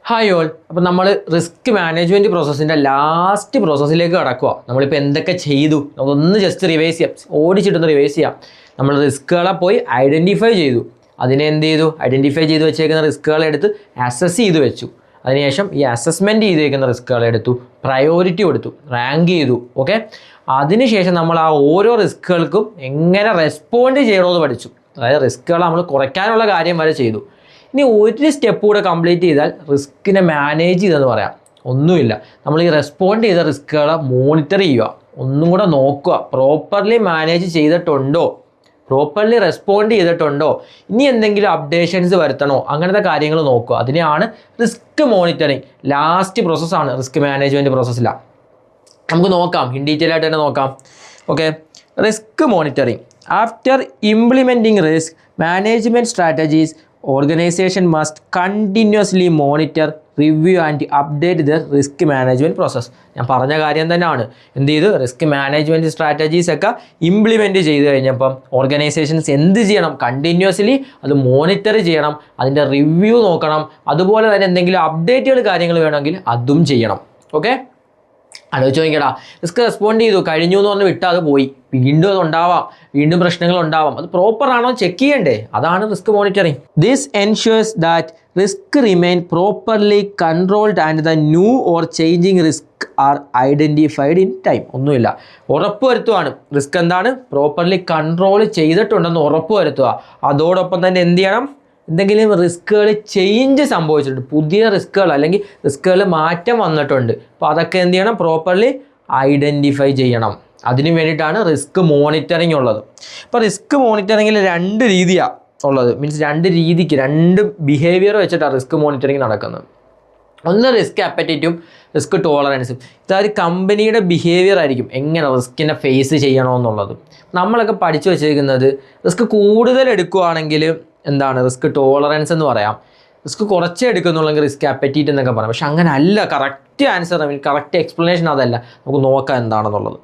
Hi all. അപ്പോൾ നമ്മൾ risk management പ്രോസസ്സിൻ്റെ last പ്രോസസ്സിലേക്ക് കടക്കുക. നമ്മളിപ്പോൾ എന്തൊക്കെ ചെയ്തു നമുക്കൊന്ന് ജസ്റ്റ് റിവൈസ് ചെയ്യാം, ഓടിച്ചിട്ടൊന്ന് റിവൈസ് ചെയ്യാം. നമ്മൾ റിസ്ക്കുകളെ പോയി ഐഡൻറ്റിഫൈ ചെയ്തു. അതിനെ എന്ത് ചെയ്തു? ഐഡൻറ്റിഫൈ ചെയ്ത് വെച്ചേക്കുന്ന റിസ്ക്കുകളെ എടുത്ത് അസസ് ചെയ്ത് വെച്ചു. അതിനുശേഷം ഈ അസസ്മെൻറ്റ് ചെയ്തേക്കുന്ന റിസ്ക്കുകളെ എടുത്തു, പ്രയോറിറ്റി കൊടുത്തു, റാങ്ക് ചെയ്തു. ഓക്കെ, അതിനുശേഷം നമ്മൾ ആ ഓരോ റിസ്ക്കുകൾക്കും എങ്ങനെ റെസ്പോണ്ട് ചെയ്യണമെന്ന് പഠിച്ചു. അതായത് റിസ്ക്കുകൾ നമ്മൾ കുറയ്ക്കാനുള്ള കാര്യം വരെ ചെയ്തു. ഇനി ഒരു സ്റ്റെപ്പ് കൂടെ കംപ്ലീറ്റ് ചെയ്താൽ റിസ്കിനെ മാനേജ് ചെയ്തെന്ന് പറയാം. ഒന്നുമില്ല, നമ്മൾ ഈ റെസ്പോണ്ട് ചെയ്ത റിസ്ക്കുകളെ മോണിറ്റർ ചെയ്യുക, ഒന്നും കൂടെ നോക്കുക, പ്രോപ്പർലി മാനേജ് ചെയ്തിട്ടുണ്ടോ, പ്രോപ്പർലി റെസ്പോണ്ട് ചെയ്തിട്ടുണ്ടോ, ഇനി എന്തെങ്കിലും അപ്ഡേഷൻസ് വരുത്തണോ, അങ്ങനത്തെ കാര്യങ്ങൾ നോക്കുക. അതിനെയാണ് റിസ്ക് മോണിറ്ററിങ്. ലാസ്റ്റ് പ്രോസസ്സാണ് റിസ്ക് മാനേജ്മെൻറ്റ് പ്രോസസ്സിലാണ്. നമുക്ക് നോക്കാം, ഇൻ ഡീറ്റെയിൽ ആയിട്ട് തന്നെ നോക്കാം. Okay, risk monitoring. After implementing risk management strategies, organization must continuously monitor, review and update the risk management process. ഞാൻ പറഞ്ഞ കാര്യം തന്നെയാണ്. എന്ത് ചെയ്തു? റിസ്ക് മാനേജ്മെൻറ്റ് സ്ട്രാറ്റജീസ് ഒക്കെ ഇംപ്ലിമെൻറ്റ് ചെയ്ത് കഴിഞ്ഞപ്പം ഓർഗനൈസേഷൻസ് എന്ത് ചെയ്യണം? കണ്ടിന്യൂസ്ലി അത് മോണിറ്റർ ചെയ്യണം, അതിൻ്റെ റിവ്യൂ നോക്കണം. അതുപോലെ തന്നെ എന്തെങ്കിലും അപ്ഡേറ്റുകൾ കാര്യങ്ങൾ വേണമെങ്കിൽ അതും ചെയ്യണം. ഓക്കെ, ആലോചിച്ച് നോക്കിക്കടാ, റിസ്ക് റെസ്പോണ്ട് ചെയ്തു കഴിഞ്ഞു എന്ന് പറഞ്ഞ് വിട്ടാൽ അത് പോയി, വീണ്ടും അത് ഉണ്ടാവാം, വീണ്ടും പ്രശ്നങ്ങൾ ഉണ്ടാവാം. അത് പ്രോപ്പർ ആണോ ചെക്ക് ചെയ്യണ്ടേ? അതാണ് risk monitoring. This ensures that risk remain properly controlled and the new or changing risk are identified in time. ഒന്നുമില്ല, ഉറപ്പ് വരുത്തുകയാണ്. റിസ്ക് എന്താണ്? പ്രോപ്പർലി കൺട്രോൾ ചെയ്തിട്ടുണ്ടെന്ന് ഉറപ്പ് വരുത്തുക. അതോടൊപ്പം തന്നെ എന്ത് ചെയ്യണം? എന്തെങ്കിലും റിസ്ക്കുകൾ ചേഞ്ച് സംഭവിച്ചിട്ടുണ്ട്, പുതിയ റിസ്ക്കുകൾ അല്ലെങ്കിൽ റിസ്ക്കുകൾ മാറ്റം വന്നിട്ടുണ്ട്, അപ്പോൾ അതൊക്കെ എന്ത് ചെയ്യണം? പ്രോപ്പർലി ഐഡൻറ്റിഫൈ ചെയ്യണം. അതിന് വേണ്ടിയിട്ടാണ് റിസ്ക് മോണിറ്ററിങ് ഉള്ളത്. അപ്പോൾ റിസ്ക് മോണിറ്ററിങ്ങിൽ രണ്ട് രീതിയാണ് ഉള്ളത്. മീൻസ് രണ്ട് രീതിക്ക്, രണ്ട് ബിഹേവിയർ വെച്ചിട്ടാണ് റിസ്ക് മോണിറ്ററിങ് നടക്കുന്നത്. ഒന്ന് റിസ്ക് അപ്പറ്റൈറ്റും റിസ്ക് ടോളറൻസും. ഇതൊരു കമ്പനിയുടെ ബിഹേവിയർ ആയിരിക്കും, എങ്ങനെ റിസ്കിനെ ഫേസ് ചെയ്യണമെന്നുള്ളത്. നമ്മളൊക്കെ പഠിച്ചു വെച്ചിരിക്കുന്നത് റിസ്ക് കൂടുതൽ എടുക്കുകയാണെങ്കിൽ എന്താണ്? റിസ്ക് ടോളറൻസ് എന്ന് പറയാം. റിസ്ക് കുറച്ചേ എടുക്കുന്നുള്ളെങ്കിൽ റിസ്ക് അപ്പറ്റൈറ്റ് എന്നൊക്കെ പറയാം. പക്ഷെ അങ്ങനെ അല്ല. കറക്റ്റ് ആൻസർ, കറക്റ്റ് എക്സ്പ്ലനേഷൻ അതല്ല. നമുക്ക് നോക്കാം എന്താണെന്നുള്ളത്.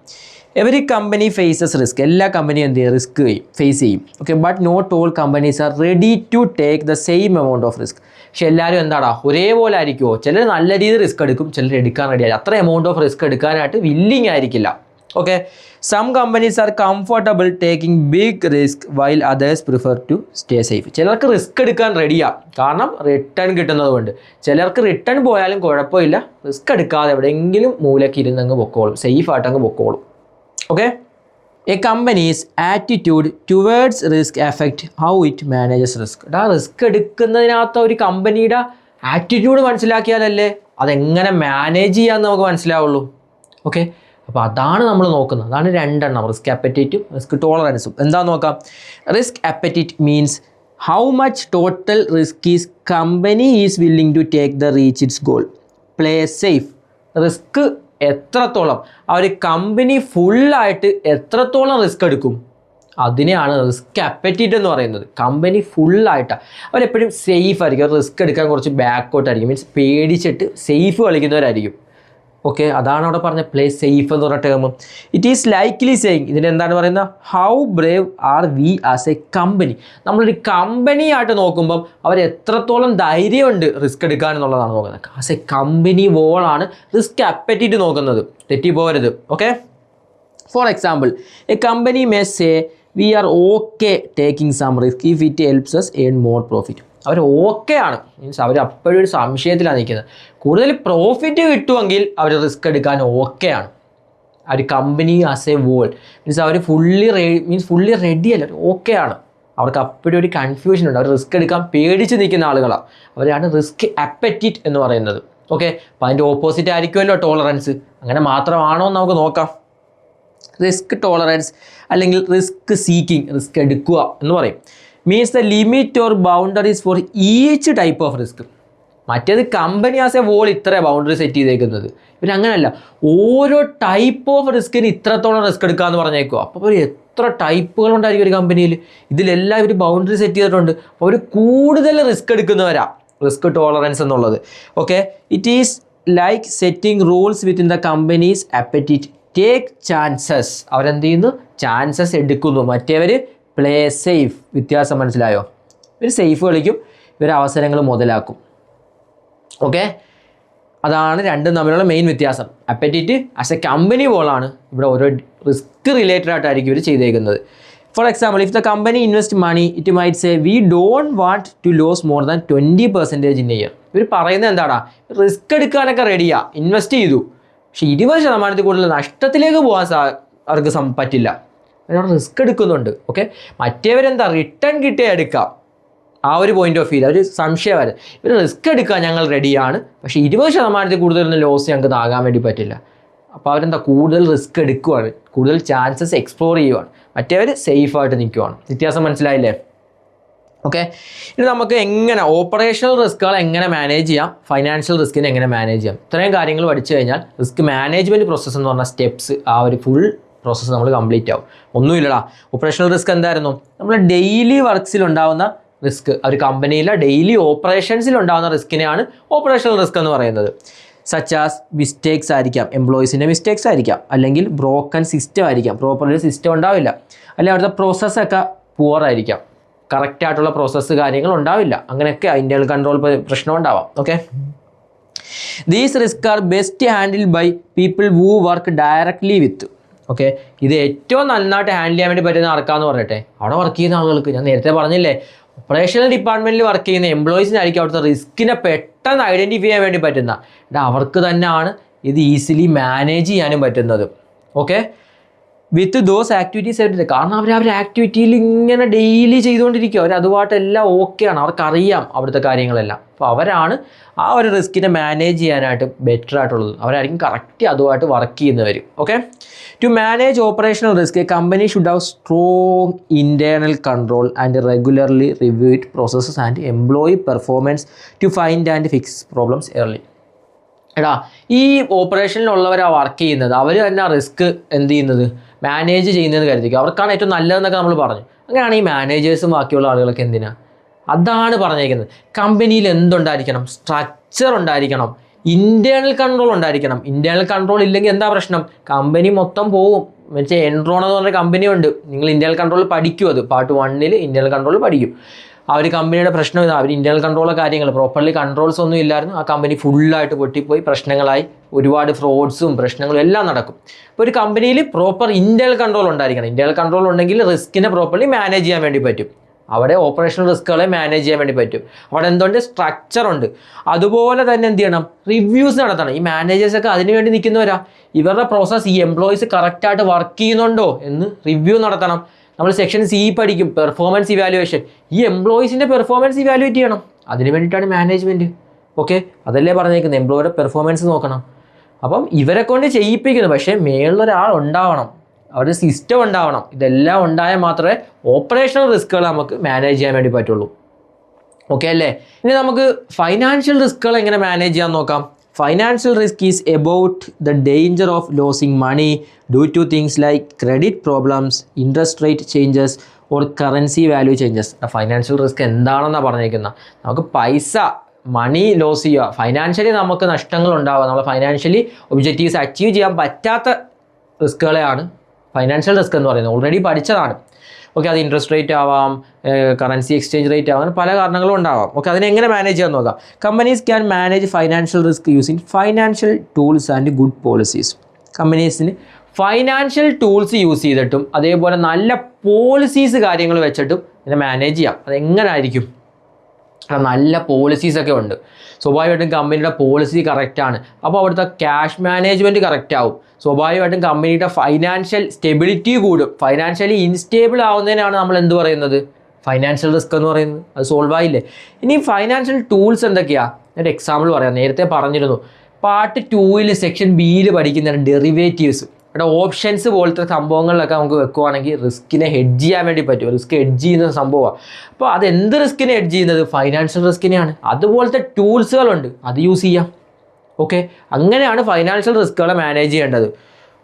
Every company faces risk. എല്ലാ കമ്പനിയും എന്ത് ചെയ്യും? റിസ്ക് ഫേസ് ചെയ്യും. Okay, but not all companies are ready to take the same amount of risk. പക്ഷെ എല്ലാവരും എന്താടാ ഒരേപോലെ ആയിരിക്കുമോ? ചിലർ നല്ല രീതിയിൽ റിസ്ക് എടുക്കും, ചിലർ എടുക്കാൻ റെഡിയായി. അത്ര എമൗണ്ട് ഓഫ് റിസ്ക് എടുക്കാനായിട്ട് വില്ലിങ് ആയിരിക്കില്ല. Okay, some companies are comfortable taking big risk while others prefer to stay safe. ചിലർക്ക് റിസ്ക് എടുക്കാൻ റെഡിയാണ്, കാരണം റിട്ടേൺ കിട്ടുന്നത് കൊണ്ട്. ചിലർക്ക് റിട്ടേൺ പോയാലും കുഴപ്പമില്ല, റിസ്ക് എടുക്കാതെ എവിടെയെങ്കിലും മൂലയ്ക്ക് ഇരുന്നങ്ങ് പൊക്കോളും, സേഫായിട്ടങ്ങ് പൊക്കോളും. Okay, a company's attitude towards risk effect how it manages risk. Risk എടുക്കുന്നതിനകത്ത് ഒരു കമ്പനിയുടെ ആറ്റിറ്റ്യൂഡ് മനസ്സിലാക്കിയാലല്ലേ അതെങ്ങനെ മാനേജ് ചെയ്യാമെന്ന് നമുക്ക് മനസ്സിലാവുള്ളൂ. ഓക്കെ, അപ്പോൾ അതാണ് നമ്മൾ നോക്കുന്നത്. അതാണ് രണ്ടെണ്ണം, റിസ്ക് അപ്പറ്റൈറ്റും റിസ്ക് ടോളറൻസും. എന്താണെന്ന് നോക്കാം. Risk appetite means how much total risk is company is willing to take the reach its goal. Play safe. Risk എത്രത്തോളം ആ ഒരു കമ്പനി ഫുള്ളായിട്ട് എത്രത്തോളം റിസ്ക് എടുക്കും, അതിനെയാണ് റിസ്ക് അപ്പറ്റൈറ്റ് എന്ന് പറയുന്നത്. കമ്പനി ഫുള്ളായിട്ടാണ് അവരെപ്പോഴും സേഫ് ആയിരിക്കും. അവർ റിസ്ക് എടുക്കാൻ കുറച്ച് ബാക്കോട്ടായിരിക്കും, മീൻസ് പേടിച്ചിട്ട് സേഫ് കളിക്കുന്നവരായിരിക്കും. ഓക്കെ, അതാണ് അവിടെ പറഞ്ഞ പ്ലേ സേഫ് എന്ന് പറഞ്ഞ term. It is likely saying. ഇതിനെന്താണ് പറയുന്നത്? How brave are we as a company. നമ്മളൊരു കമ്പനിയായിട്ട് നോക്കുമ്പം അവർ എത്രത്തോളം ധൈര്യമുണ്ട് റിസ്ക് എടുക്കാൻ എന്നുള്ളതാണ് നോക്കുന്നത്. ആസ് എ കമ്പനി വോളാണ് റിസ്ക് അപ്പറ്റൈറ്റ് നോക്കുന്നത്, തെറ്റിപ്പോകരുത്. Okay, for example a company may say we are okay taking some risk if it helps us earn more profit. അവർ ഓക്കെ ആണ്, മീൻസ് അവർ അപ്പോഴും ഒരു സംശയത്തിലാണ് നിൽക്കുന്നത്. കൂടുതൽ പ്രോഫിറ്റ് കിട്ടുമെങ്കിൽ അവർ റിസ്ക് എടുക്കാൻ ഓക്കെയാണ്. ആ ഒരു company as a whole means അവർ ഫുള്ളി റെഡി അല്ല, ഓക്കെയാണ്. അവർക്ക് അപ്പോഴും ഒരു കൺഫ്യൂഷൻ ഉണ്ട്. അവർ റിസ്ക് എടുക്കാൻ പേടിച്ച് നിൽക്കുന്ന ആളുകളാണ്. അവരാണ് റിസ്ക് അപ്പറ്റൈറ്റ് എന്ന് പറയുന്നത്. ഓക്കെ, അപ്പോൾ അതിൻ്റെ ഓപ്പോസിറ്റ് ആയിരിക്കുമല്ലോ ടോളറൻസ്. അങ്ങനെ മാത്രമാണോ എന്ന് നമുക്ക് നോക്കാം. റിസ്ക് ടോളറൻസ് അല്ലെങ്കിൽ റിസ്ക് സീക്കിംഗ്, റിസ്ക് എടുക്കുക എന്ന് പറയും. Means the limit or boundaries for each type of risk. മറ്റേത് കമ്പനി ആസ് എ വോൾ ഇത്ര ബൗണ്ടറി സെറ്റ് ചെയ്തേക്കുന്നത്. ഇവരങ്ങനെയല്ല, ഓരോ ടൈപ്പ് ഓഫ് റിസ്കിന് ഇത്രത്തോളം റിസ്ക് എടുക്കാമെന്ന് പറഞ്ഞേക്കുക. അപ്പോൾ ഒരു എത്ര ടൈപ്പുകളുണ്ടായിരിക്കും ഒരു കമ്പനിയിൽ. ഇതിലെല്ലാം ഇവർ ബൗണ്ടറി സെറ്റ് ചെയ്തിട്ടുണ്ട്. അപ്പോൾ അവർ കൂടുതൽ റിസ്ക് എടുക്കുന്നവരാ റിസ്ക് ടോളറൻസ് എന്നുള്ളത്. Okay, it is like setting rules within the companies apatite. Take chances. അവരെന്ത് ചെയ്യുന്നു? ചാൻസസ് എടുക്കുന്നു. മറ്റേവർ പ്ലേ സേഫ്. വ്യത്യാസം മനസ്സിലായോ? ഇവർ സേഫ് കളിക്കും, ഇവർ അവസരങ്ങൾ മുതലാക്കും. ഓക്കെ, അതാണ് രണ്ടും തമ്മിലുള്ള മെയിൻ വ്യത്യാസം. അപ്പറ്റൈറ്റ് ആസ് എ കമ്പനി പോലാണ് ഇവിടെ ഓരോ റിസ്ക് റിലേറ്റഡ് ആയിട്ടായിരിക്കും ഇവർ ചെയ്തേക്കുന്നത്. For example, if the company invest money it might say we don't want to lose more than 20% in a year. ഇവർ പറയുന്നത് എന്താടാ, റിസ്ക് എടുക്കാനൊക്കെ റെഡിയാ, ഇൻവെസ്റ്റ് ചെയ്തു, പക്ഷേ 20% കൂടുതൽ നഷ്ടത്തിലേക്ക് പോകാൻ അവർക്ക് പറ്റില്ല. അവരവിടെ റിസ്ക് എടുക്കുന്നുണ്ട്. ഓക്കെ, മറ്റേവരെന്താ റിട്ടേൺ കിട്ടിയാൽ എടുക്കാം, ആ ഒരു പോയിന്റ് ഓഫ് വ്യൂ അവർ സംശയം വരെ ഇവർ റിസ്ക് എടുക്കാൻ ഞങ്ങൾ റെഡിയാണ്, പക്ഷേ 20% കൂടുതലൊന്നും ലോസ് ഞങ്ങൾക്ക് താങ്ങാൻ വേണ്ടി പറ്റില്ല. അപ്പോൾ അവരെന്താ കൂടുതൽ റിസ്ക് എടുക്കുവാണ്, കൂടുതൽ ചാൻസസ് എക്സ്പ്ലോർ ചെയ്യുവാണ്, മറ്റേവർ സേഫായിട്ട് നിൽക്കുവാണ്. വ്യത്യാസം മനസ്സിലായില്ലേ? ഓക്കെ, ഇനി നമുക്ക് എങ്ങനെ ഓപ്പറേഷണൽ റിസ്ക്കുകൾ എങ്ങനെ മാനേജ് ചെയ്യാം, ഫൈനാൻഷ്യൽ റിസ്കിനെ എങ്ങനെ മാനേജ് ചെയ്യാം, ഇത്രയും കാര്യങ്ങൾ പഠിച്ചു കഴിഞ്ഞാൽ റിസ്ക് മാനേജ്മെൻറ്റ് പ്രോസസ്സ് എന്ന് പറഞ്ഞ സ്റ്റെപ്സ്, ആ ഒരു ഫുൾ പ്രോസസ്സ് നമ്മൾ കംപ്ലീറ്റ് ആവും. ഒന്നുമില്ലടാ, ഓപ്പറേഷണൽ റിസ്ക് എന്തായിരുന്നു? നമ്മൾ ഡെയിലി വർക്ക്സിലുണ്ടാവുന്ന റിസ്ക്, ഒരു കമ്പനിയിലെ ഡെയിലി ഓപ്പറേഷൻസിൽ ഉണ്ടാകുന്ന റിസ്കിനെയാണ് ഓപ്പറേഷണൽ റിസ്ക് എന്ന് പറയുന്നത്. സച്ച് ആസ് മിസ്റ്റേക്സ് ആയിരിക്കാം, എംപ്ലോയീസിൻ്റെ മിസ്റ്റേക്സ് ആയിരിക്കാം, അല്ലെങ്കിൽ ബ്രോക്കൺ സിസ്റ്റം ആയിരിക്കാം, പ്രോപ്പർലി സിസ്റ്റം ഉണ്ടാവില്ല, അല്ലെങ്കിൽ അവിടുത്തെ പ്രോസസ്സൊക്കെ പുവർ ആയിരിക്കാം, കറക്റ്റായിട്ടുള്ള പ്രോസസ്സ് കാര്യങ്ങൾ ഉണ്ടാവില്ല, അങ്ങനെയൊക്കെ ഇന്റേണൽ കൺട്രോൾ പ്രശ്നം ഉണ്ടാവാം. Okay, these risk are best handle by people who work directly with. Okay, ഇത് ഏറ്റവും നന്നായിട്ട് ഹാൻഡിൽ ചെയ്യാൻ വേണ്ടി പറ്റുന്ന ആർക്കാന്ന് പറയട്ടെ, അവിടെ വർക്ക് ചെയ്യുന്ന ആളുകൾക്ക്. ഞാൻ നേരത്തെ പറഞ്ഞില്ലേ, ഓപ്പറേഷണൽ ഡിപ്പാർട്ട്മെൻറ്റിൽ വർക്ക് ചെയ്യുന്ന എംപ്ലോയീസിനായിരിക്കും അവിടുത്തെ റിസ്കിനെ പെട്ടെന്ന് ഐഡൻറ്റിഫൈ ചെയ്യാൻ വേണ്ടി പറ്റുന്ന, അവർക്ക് തന്നെയാണ് ഇത് ഈസിലി മാനേജ് ചെയ്യാനും പറ്റുന്നത്. ഓക്കെ, വിത്ത് ദോസ് ആക്ടിവിറ്റീസ് ആയിട്ട്, കാരണം അവർ ആക്ടിവിറ്റിയിൽ ഇങ്ങനെ ഡെയിലി ചെയ്തുകൊണ്ടിരിക്കുക, അവർ അതുമായിട്ടെല്ലാം ഓക്കെയാണ്, അവർക്കറിയാം അവിടുത്തെ കാര്യങ്ങളെല്ലാം. അപ്പോൾ അവരാണ് ആ ഒരു റിസ്കിനെ മാനേജ് ചെയ്യാനായിട്ട് ബെറ്റർ ആയിട്ടുള്ളത്, അവരായിരിക്കും കറക്റ്റ് അതുമായിട്ട് വർക്ക് ചെയ്യുന്നവർ. Okay, to manage operational risk a company should have strong internal control and regularly review it processes and employee performance to find and fix problems early. എടാ, ഈ ഓപ്പറേഷനിലുള്ളവരാണ് വർക്ക് ചെയ്യുന്നത്, അവർ തന്നെ risk എന്ത് ചെയ്യുന്നത്, മാനേജ് ചെയ്യുന്നതെന്ന് കരുതിക്കുക, അവർക്കാണ് ഏറ്റവും നല്ലതെന്നൊക്കെ നമ്മൾ പറഞ്ഞു. അങ്ങനെയാണ് ഈ മാനേജേഴ്സും ബാക്കിയുള്ള ആളുകളൊക്കെ എന്തിനാ, അതാണ് പറഞ്ഞേക്കുന്നത്. കമ്പനിയിൽ എന്തുണ്ടായിരിക്കണം, സ്ട്രക്ചർ ഉണ്ടായിരിക്കണം, ഇൻറ്റേർണൽ കൺട്രോൾ ഉണ്ടായിരിക്കണം. ഇൻറ്റേർണൽ കൺട്രോൾ ഇല്ലെങ്കിൽ എന്താ പ്രശ്നം, കമ്പനി മൊത്തം പോവും. മറ്റേ എൻട്രോൺ എന്ന് പറഞ്ഞ കമ്പനി ഉണ്ട്, നിങ്ങൾ ഇൻറ്റേർണൽ കൺട്രോൾ പഠിക്കും, അത് പാർട്ട് 1 ഇൻറ്റേർണൽ കൺട്രോൾ പഠിക്കും. ആ ഒരു കമ്പനിയുടെ പ്രശ്നം ഇതാ, അവർ ഇൻറ്റേർണൽ കൺട്രോളോ കാര്യങ്ങൾ പ്രോപ്പർലി കൺട്രോൾസ് ഒന്നും ഇല്ലായിരുന്നു, ആ കമ്പനി ഫുള്ളായിട്ട് പൊട്ടിപ്പോയി, പ്രശ്നങ്ങളായി, ഒരുപാട് ഫ്രോഡ്സും പ്രശ്നങ്ങളും എല്ലാം നടക്കും. അപ്പോൾ ഒരു കമ്പനിയിൽ പ്രോപ്പർ ഇൻറ്റേർണൽ കൺട്രോൾ ഉണ്ടായിരിക്കണം. ഇൻറ്റേർണൽ കൺട്രോൾ ഉണ്ടെങ്കിൽ റിസ്കിനെ പ്രോപ്പർലി മാനേജ് ചെയ്യാൻ വേണ്ടി പറ്റും, അവിടെ ഓപ്പറേഷണൽ റിസ്കുകളെ മാനേജ് ചെയ്യാൻ വേണ്ടി പറ്റും. അവിടെ എന്തുകൊണ്ട്, സ്ട്രക്ചർ ഉണ്ട്. അതുപോലെ തന്നെ എന്ത് ചെയ്യണം, റിവ്യൂസ് നടത്തണം. ഈ മാനേജേഴ്സൊക്കെ അതിന് വേണ്ടി നിൽക്കുന്നവരാ, ഇവരുടെ പ്രോസസ്സ് ഈ എംപ്ലോയീസ് കറക്റ്റായിട്ട് വർക്ക് ചെയ്യുന്നുണ്ടോ എന്ന് റിവ്യൂ നടത്തണം. നമ്മൾ സെക്ഷൻ സി പഠിക്കും, പെർഫോമൻസ് ഇവാലുവേഷൻ. ഈ എംപ്ലോയീസിൻ്റെ പെർഫോമൻസ് ഇവാലുവേറ്റ് ചെയ്യണം, അതിന് വേണ്ടിയിട്ടാണ് മാനേജ്മെൻറ്റ്. ഓക്കെ, അതല്ലേ പറഞ്ഞേക്കുന്നത്, എംപ്ലോയിയുടെ പെർഫോമൻസ് നോക്കണം. അപ്പം ഇവരെ കൊണ്ട് ചെയ്യിപ്പിക്കുന്നു, പക്ഷേ മേളിലൊരാൾ ഉണ്ടാവണം, അവിടെ സിസ്റ്റം ഉണ്ടാവണം. ഇതെല്ലാം ഉണ്ടായാൽ മാത്രമേ ഓപ്പറേഷണൽ റിസ്കുകൾ നമുക്ക് മാനേജ് ചെയ്യാൻ വേണ്ടി പറ്റുള്ളൂ. ഓക്കെ അല്ലേ? ഇനി നമുക്ക് ഫൈനാൻഷ്യൽ റിസ്കുകൾ എങ്ങനെ മാനേജ് ചെയ്യാൻ നോക്കാം. Financial risk is about the danger of losing money due to things like credit problems, interest rate changes or currency value changes. Financial risk എന്താണെന്നാണ് പറഞ്ഞേക്കുന്നത്, നമുക്ക് പൈസ മണി ലോസ് ചെയ്യുക, ഫൈനാൻഷ്യലി നമുക്ക് നഷ്ടങ്ങൾ ഉണ്ടാവുക, നമ്മൾ ഫൈനാൻഷ്യലി ഒബ്ജക്റ്റീവ്സ് അച്ചീവ് ചെയ്യാൻ പറ്റാത്ത റിസ്കുകളെയാണ് ഫൈനാൻഷ്യൽ റിസ്ക് എന്ന് പറയുന്നത്. ഓൾറെഡി പഠിച്ചതാണ്. ഓക്കെ, അത് ഇൻട്രസ്റ്റ് റേറ്റ് ആവാം, കറൻസി എക്സ്ചേഞ്ച് റേറ്റ് ആവാം, പല കാരണങ്ങളും ഉണ്ടാവാം. ഓക്കെ, അതിനെങ്ങനെ മാനേജ് ചെയ്യാൻ നോക്കാം. Companies can manage financial risk using financial tools and good policies. കമ്പനീസിന് ഫൈനാൻഷ്യൽ ടൂൾസ് യൂസ് ചെയ്തിട്ടും അതേപോലെ നല്ല പോളിസീസ് കാര്യങ്ങൾ വെച്ചിട്ടും ഇതിനെ മാനേജ് ചെയ്യാം. അതെങ്ങനെ ആയിരിക്കും, നല്ല പോളിസീസൊക്കെ ഉണ്ട്. സ്വാഭാവികമായിട്ടും കമ്പനിയുടെ പോളിസി കറക്റ്റാണ്, അപ്പോൾ അവിടുത്തെ ക്യാഷ് മാനേജ്മെൻറ്റ് കറക്റ്റ് ആവും. സ്വാഭാവികമായിട്ടും കമ്പനിയുടെ ഫൈനാൻഷ്യൽ സ്റ്റെബിലിറ്റി കൂടും. ഫൈനാൻഷ്യലി ഇൻസ്റ്റേബിൾ ആവുന്നതിനാണ് നമ്മൾ എന്ത് പറയുന്നത്, ഫൈനാൻഷ്യൽ റിസ്ക് എന്ന് പറയുന്നത്. അത് സോൾവ് ആയില്ലേ? ഇനി ഫൈനാൻഷ്യൽ ടൂൾസ് എന്തൊക്കെയാണ്, ഒരു എക്സാമ്പിൾ പറയാം. നേരത്തെ പറഞ്ഞിരുന്നു, പാർട്ട് 2 സെക്ഷൻ ബിയിൽ പഠിക്കുന്നതാണ് ഡെറിവേറ്റീവ്സ്. ഇവിടെ ഓപ്ഷൻസ് പോലത്തെ സംഭവങ്ങളിലൊക്കെ നമുക്ക് വെക്കുവാണെങ്കിൽ റിസ്കിനെ ഹെഡ്ജ് ചെയ്യാൻ വേണ്ടി പറ്റും. റിസ്ക് ഹെഡ്ജ് ചെയ്യുന്ന സംഭവമാണ്. അപ്പോൾ അതെന്ത് റിസ്കിനെ ഹെഡ്ജ് ചെയ്യുന്നത്, ഫൈനാൻഷ്യൽ റിസ്കിനെയാണ്. അതുപോലത്തെ ടൂൾസുകളുണ്ട്, അത് യൂസ് ചെയ്യാം. ഓക്കെ, അങ്ങനെയാണ് ഫൈനാൻഷ്യൽ റിസ്കുകളെ മാനേജ് ചെയ്യേണ്ടത്.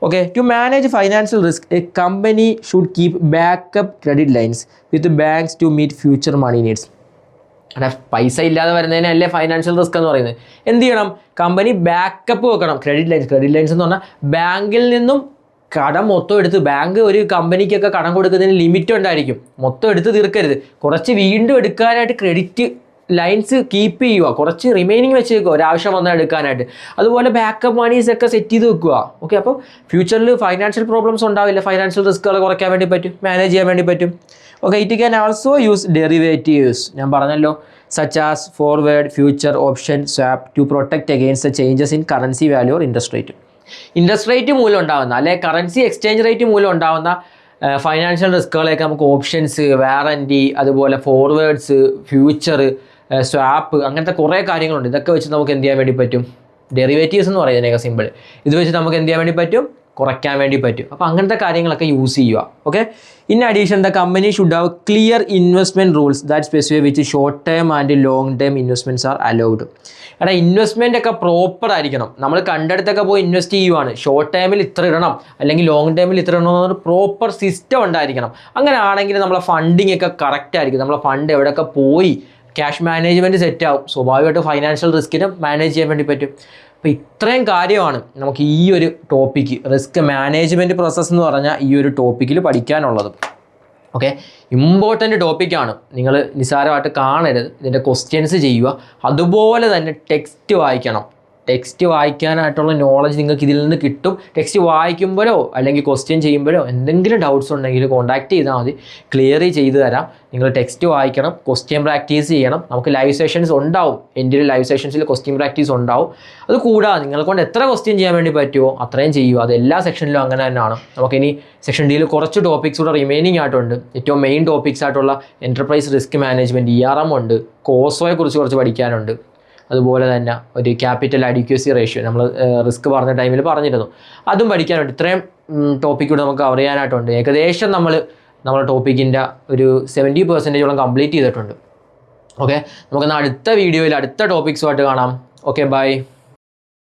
Okay, to manage financial risk a company should keep backup credit lines with banks to meet future money needs. അവിടെ പൈസ ഇല്ലാതെ വരുന്നതിനല്ലേ ഫൈനാൻഷ്യൽ റിസ്ക് എന്ന് പറയുന്നത്. എന്ത് ചെയ്യണം, കമ്പനി ബാക്കപ്പ് വെക്കണം. ക്രെഡിറ്റ് ലൈൻസ് എന്ന് പറഞ്ഞാൽ ബാങ്കിൽ നിന്നും കടം മൊത്തം എടുത്ത്, ബാങ്ക് ഒരു കമ്പനിക്കൊക്കെ കടം കൊടുക്കുന്നതിന് ലിമിറ്റ് ഉണ്ടായിരിക്കും, മൊത്തം എടുത്ത് തീർക്കരുത്. കുറച്ച് വീണ്ടും എടുക്കാനായിട്ട് ക്രെഡിറ്റ് ലൈൻസ് കീപ്പ് ചെയ്യുക, കുറച്ച് റിമൈനിങ് വെച്ച് വെക്കുക ഒരാവശ്യം വന്നാൽ എടുക്കാനായിട്ട്. അതുപോലെ ബാക്കപ്പ് മണീസ് ഒക്കെ സെറ്റ് ചെയ്ത് വെക്കുക. ഓക്കെ, അപ്പോൾ ഫ്യൂച്ചറിൽ ഫൈനാൻഷ്യൽ പ്രോബ്ലംസ് ഉണ്ടാവില്ല, ഫൈനാൻഷ്യൽ റിസ്ക്കുകൾ കുറയ്ക്കാൻ വേണ്ടി പറ്റും, മാനേജ് ചെയ്യാൻ വേണ്ടി പറ്റും. Okay, it can also use derivatives, ഞാൻ പറഞ്ഞല്ലോ, such as forward, future, option, swap to protect against the changes in currency value or interest rate. Interest rate മൂലം ഉണ്ടാകുന്ന അല്ലെങ്കിൽ കറൻസി എക്സ്ചേഞ്ച് റേറ്റ് മൂലം ഉണ്ടാകുന്ന ഫൈനാൻഷ്യൽ റിസ്ക്കുകളെയൊക്കെ നമുക്ക് ഓപ്ഷൻസ്, വാറൻറ്റി, അതുപോലെ forwards, future, swap, അങ്ങനത്തെ കുറേ കാര്യങ്ങളുണ്ട്. ഇതൊക്കെ വെച്ച് നമുക്ക് എന്ത് ചെയ്യാൻ വേണ്ടി പറ്റും? ഡെറിവേറ്റീവ്സ് എന്ന് പറയുന്നതിനൊക്കെ സിമ്പിൾ. ഇത് വെച്ച് നമുക്ക് എന്ത് ചെയ്യാൻ വേണ്ടി പറ്റും? കുറയ്ക്കാൻ വേണ്ടി പറ്റും. അപ്പോൾ അങ്ങനത്തെ കാര്യങ്ങളൊക്കെ യൂസ് ചെയ്യുക. Okay, in addition the company should have clear investment rules that specify which short term and long term investments are allowed. എടാ, ഇൻവെസ്റ്റ്മെൻ്റ് ഒക്കെ പ്രോപ്പർ ആയിരിക്കണം. നമ്മൾ കണ്ടെടുത്തൊക്കെ പോയി ഇൻവെസ്റ്റ് ചെയ്യുവാണ്, ഷോർട്ട് ടൈമിൽ ഇത്ര ഇടണം അല്ലെങ്കിൽ ലോങ് ടൈമിൽ ഇത്ര ഇടണം എന്നൊരു പ്രോപ്പർ സിസ്റ്റം ഉണ്ടായിരിക്കണം. അങ്ങനെ ആണെങ്കിൽ നമ്മളെ ഫണ്ടിങ് ഒക്കെ കറക്റ്റ് ആയിരിക്കും. നമ്മളെ ഫണ്ട് എവിടെയൊക്കെ പോയി ക്യാഷ് മാനേജ്മെൻറ്റ് സെറ്റ് ആവും. സ്വാഭാവികമായിട്ട് ഫൈനാൻഷ്യൽ റിസ്കിനെ മാനേജ് ചെയ്യാൻ വേണ്ടി പറ്റും. അപ്പോൾ ഇത്രയും കാര്യമാണ് നമുക്ക് ഈ ഒരു ടോപ്പിക്ക്, റിസ്ക് മാനേജ്മെൻറ്റ് പ്രോസസ്സ് എന്ന് പറഞ്ഞാൽ ഈ ഒരു ടോപ്പിക്കിൽ പഠിക്കാനുള്ളത്. ഓക്കെ, ഇമ്പോർട്ടൻ്റ് ടോപ്പിക്കാണ്. നിങ്ങൾ നിസ്സാരമായിട്ട് കാണരുത്. ഇതിൻ്റെ ക്വസ്റ്റ്യൻസ് ചെയ്യുക, അതുപോലെ തന്നെ ടെക്സ്റ്റ് വായിക്കണം. ടെക്സ്റ്റ് വായിക്കാനായിട്ടുള്ള നോളജ് നിങ്ങൾക്ക് ഇതിൽ നിന്ന് കിട്ടും. ടെക്സ്റ്റ് വായിക്കുമ്പോഴോ അല്ലെങ്കിൽ ക്വസ്റ്റ്യൻ ചെയ്യുമ്പോഴോ എന്തെങ്കിലും ഡൗട്ട്സ് ഉണ്ടെങ്കിൽ കോൺടാക്ട് ചെയ്താൽ മതി, ക്ലിയർ ചെയ്ത് തരാം. നിങ്ങൾ ടെക്സ്റ്റ് വായിക്കണം, ക്വസ്റ്റ്യൻ പ്രാക്ടീസ് ചെയ്യണം. നമുക്ക് ലൈവ് സെഷൻസ് ഉണ്ടാവും, എൻ്റെ ലൈവ് സെഷൻസിൽ ക്വസ്റ്റ്യൻ പ്രാക്ടീസ് ഉണ്ടാവും. അത് കൂടാതെ നിങ്ങളെ കൊണ്ട് എത്ര ക്വസ്റ്റ്യൻ ചെയ്യാൻ വേണ്ടി പറ്റുമോ അത്രയും ചെയ്യുക. അത് എല്ലാ സെക്ഷനിലും അങ്ങനെ തന്നെയാണ്. നമുക്കിനി സെക്ഷൻ ഡിയിൽ കുറച്ച് ടോപ്പിക്സ് കൂടെ റിമൈനിങ് ആയിട്ടുണ്ട്. ഏറ്റവും മെയിൻ ടോപ്പിക്സ് ആയിട്ടുള്ള എൻ്റർപ്രൈസ് റിസ്ക് മാനേജ്മെൻറ്റ്, ERM ഉണ്ട്, കോസോയെ കുറിച്ച് കുറച്ച് പഠിക്കാനുണ്ട്. അതുപോലെ തന്നെ ഒരു ക്യാപിറ്റൽ അഡിക്വസി റേഷ്യോ നമ്മൾ റിസ്ക് പറഞ്ഞ ടൈമിൽ പറഞ്ഞിരുന്നു, അതും പഠിക്കാനുണ്ട്. ഇത്രയും ടോപ്പിക്ക് കൂടെ നമുക്ക് കവർ ചെയ്യാനായിട്ടുണ്ട്. ഏകദേശം നമ്മുടെ ടോപ്പിക്കിൻ്റെ ഒരു 70% കംപ്ലീറ്റ് ചെയ്തിട്ടുണ്ട്. ഓക്കെ, നമുക്കെന്നാൽ അടുത്ത വീഡിയോയിൽ അടുത്ത ടോപ്പിക്സുമായിട്ട് കാണാം. Okay, by.